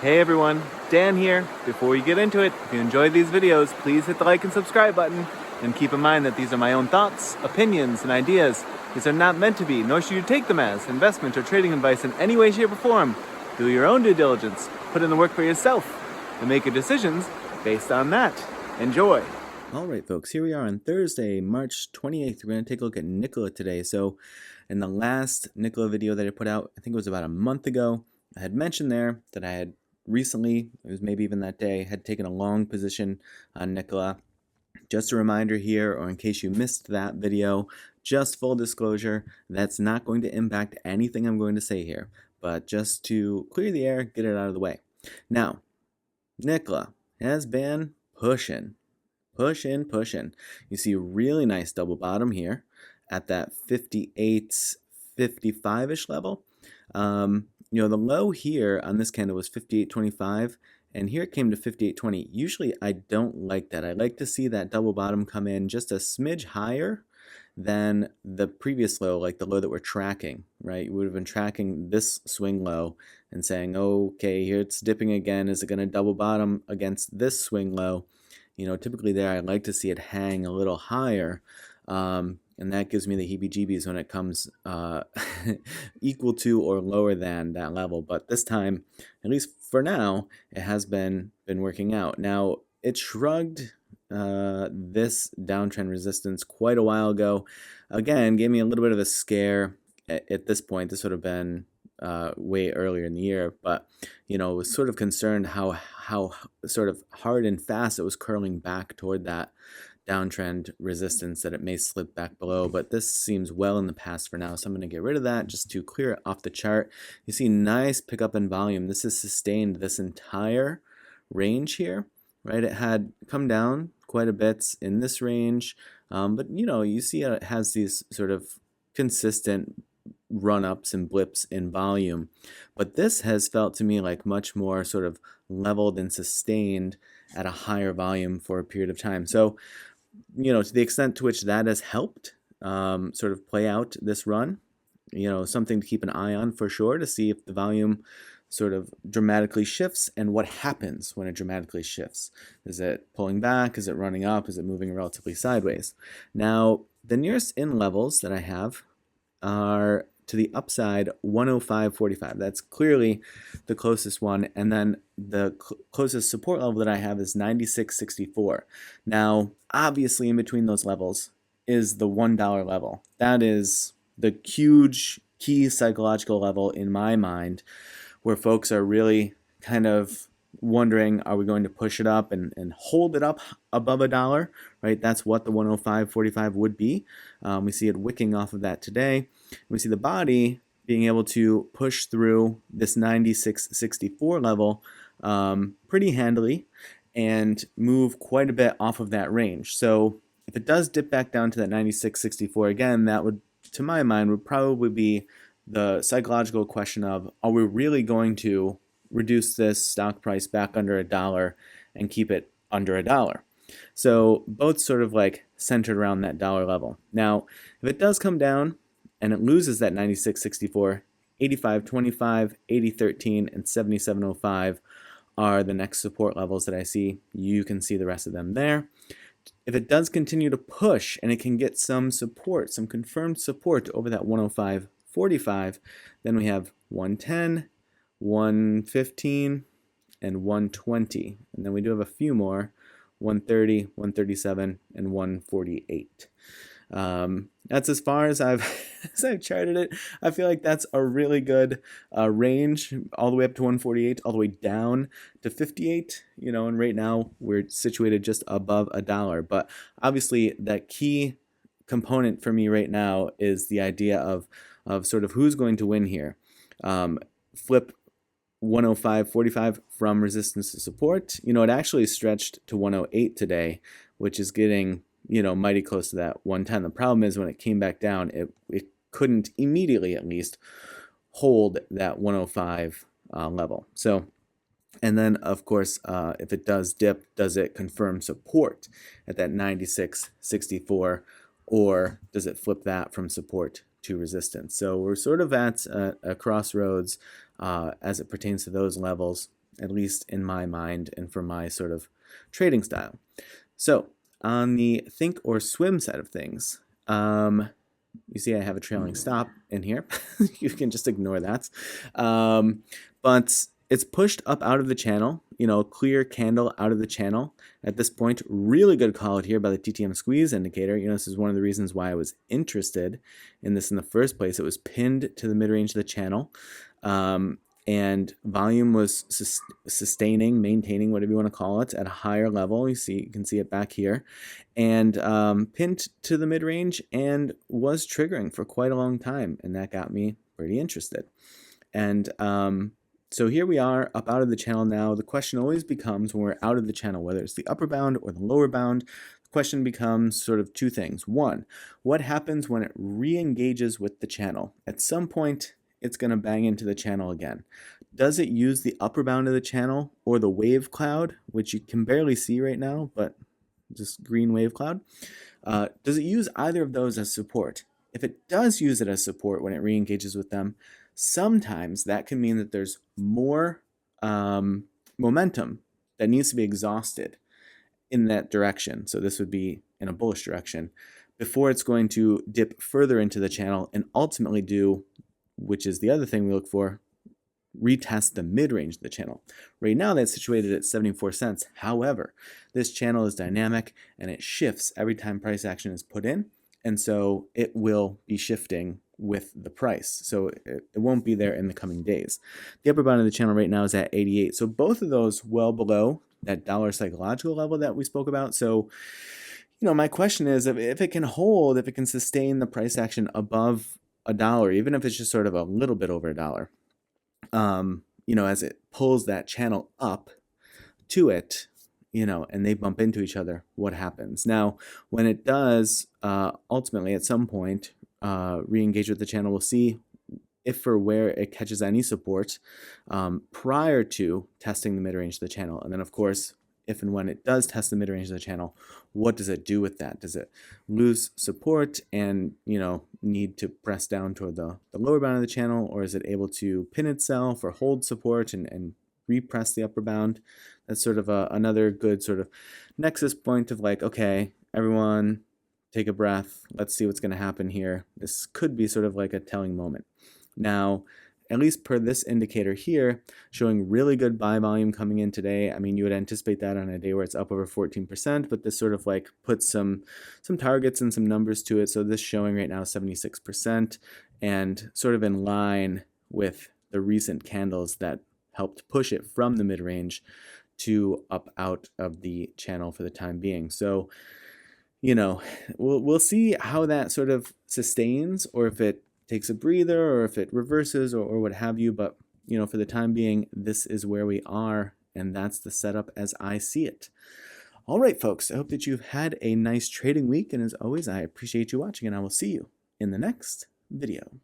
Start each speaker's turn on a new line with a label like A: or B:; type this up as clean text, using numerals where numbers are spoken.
A: Hey everyone, Dan here. Before we get into it, if you enjoy these videos, please hit the like and subscribe button. And keep in mind that these are my own thoughts, opinions, and ideas. These are not meant to be, nor should you take them as investment or trading advice in any way, shape, or form. Do your own due diligence, put in the work for yourself, and make your decisions based on that. Enjoy. All right, folks, here we are on Thursday, March 28th. We're going to take a look at Nikola today. So in the last Nikola video that I put out, I think it was about a month ago, I had mentioned there that I had recently, it was maybe even that day, had taken a long position on Nikola. Just a reminder here, or in case you missed that video, just full disclosure, that's not going to impact anything I'm going to say here, but just to clear the air, get it out of the way. Now, Nikola has been pushing. You see a really nice double bottom here at that 58.55-ish level. The low here on this candle was 58.25, and here it came to 58.20. Usually I don't like that. I like to see that double bottom come in just a smidge higher than the previous low, like the low that we're tracking, right? You would have been tracking this swing low and saying, okay, here it's dipping again. Is it going to double bottom against this swing low? Typically there I like to see it hang a little higher. And that gives me the heebie-jeebies when it comes equal to or lower than that level. But this time, at least for now, it has been working out. Now, it shrugged this downtrend resistance quite a while ago. Again, gave me a little bit of a scare at this point. This would have been way earlier in the year, but was sort of concerned how sort of hard and fast it was curling back toward that downtrend resistance, that it may slip back below, but this seems well in the past for now, so I'm going to get rid of that just to clear it off the chart. You see nice pickup in volume. This has sustained this entire range here, right? It had come down quite a bit in this range, but you see it has these sort of consistent run-ups and blips in volume, but this has felt to me like much more sort of leveled and sustained at a higher volume for a period of time. So to the extent to which that has helped sort of play out this run, something to keep an eye on for sure, to see if the volume sort of dramatically shifts and what happens when it dramatically shifts. Is it pulling back? Is it running up? Is it moving relatively sideways? Now, the nearest in levels that I have are to the upside 105.45. That's clearly the closest one. And then the closest support level that I have is 96.64. Now, obviously in between those levels is the $1 level. That is the huge key psychological level in my mind, where folks are really kind of wondering, are we going to push it up and hold it up above $1, right? That's what the 105.45 would be. We see it wicking off of that today. We see the body being able to push through this 96.64 level pretty handily and move quite a bit off of that range. So if it does dip back down to that 96.64 again, that would, to my mind, would probably be the psychological question of, are we really going to reduce this stock price back under $1 and keep it under $1? So both sort of like centered around that dollar level. Now, if it does come down and it loses that 96.64, 85.25, 80.13, and 77.05 are the next support levels that I see. You can see the rest of them there. If it does continue to push and it can get some support, some confirmed support over that 105.45, then we have 110, 115, and 120. And then we do have a few more, 130, 137, and 148. That's as far as I've charted it. I feel like that's a really good range, all the way up to 148, all the way down to 58, and right now we're situated just above $1. But obviously that key component for me right now is the idea of sort of who's going to win here. Flip 105.45 from resistance to support. It actually stretched to 108 today, which is getting mighty close to that 110. The problem is when it came back down, it couldn't immediately, at least, hold that 105 level. So, and then of course, if it does dip, does it confirm support at that 96.64, or does it flip that from support to resistance? So we're sort of at a crossroads as it pertains to those levels. at least in my mind and for my sort of trading style. So on the think or swim side of things, you see I have a trailing stop in here. You can just ignore that. But it's pushed up out of the channel, clear candle out of the channel. At this point, really good call out here by the TTM squeeze indicator. This is one of the reasons why I was interested in this in the first place. It was pinned to the mid-range of the channel. And volume was sustaining, maintaining, whatever you want to call it, at a higher level. You can see it back here, and pinned to the mid-range and was triggering for quite a long time, and that got me pretty interested. And so here we are up out of the channel now. The question always becomes when we're out of the channel, whether it's the upper bound or the lower bound, the question becomes sort of two things. One, what happens when it re-engages with the channel? At some point, it's going to bang into the channel again. Does it use the upper bound of the channel or the wave cloud, which you can barely see right now, but just green wave cloud? Does it use either of those as support? If it does use it as support when it re-engages with them, sometimes that can mean that there's more momentum that needs to be exhausted in that direction. So this would be in a bullish direction before it's going to dip further into the channel and ultimately do, which is the other thing we look for, retest the mid-range of the channel. Right now that's situated at 74 cents. However, this channel is dynamic and it shifts every time price action is put in. And so it will be shifting with the price. So it won't be there in the coming days. The upper bound of the channel right now is at 88. So both of those well below that dollar psychological level that we spoke about. So, my question is if it can hold, if it can sustain the price action above $1, even if it's just sort of a little bit over $1, as it pulls that channel up to it, and they bump into each other, what happens? Now, when it does ultimately at some point re-engage with the channel, we'll see if or where it catches any support prior to testing the mid-range of the channel. And then, of course, if and when it does test the mid-range of the channel, what does it do with that? Does it lose support and, need to press down toward the lower bound of the channel, or is it able to pin itself or hold support and repress the upper bound? That's sort of another good sort of nexus point of like, okay, everyone take a breath. Let's see what's going to happen here. This could be sort of like a telling moment. Now, at least per this indicator here, showing really good buy volume coming in today. I mean, you would anticipate that on a day where it's up over 14%, but this sort of like puts some targets and some numbers to it. So this showing right now 76% and sort of in line with the recent candles that helped push it from the mid-range to up out of the channel for the time being. So, we'll see how that sort of sustains, or if it takes a breather, or if it reverses, or what have you. But, for the time being, this is where we are, and that's the setup as I see it. All right, folks, I hope that you've had a nice trading week, and as always, I appreciate you watching, and I will see you in the next video.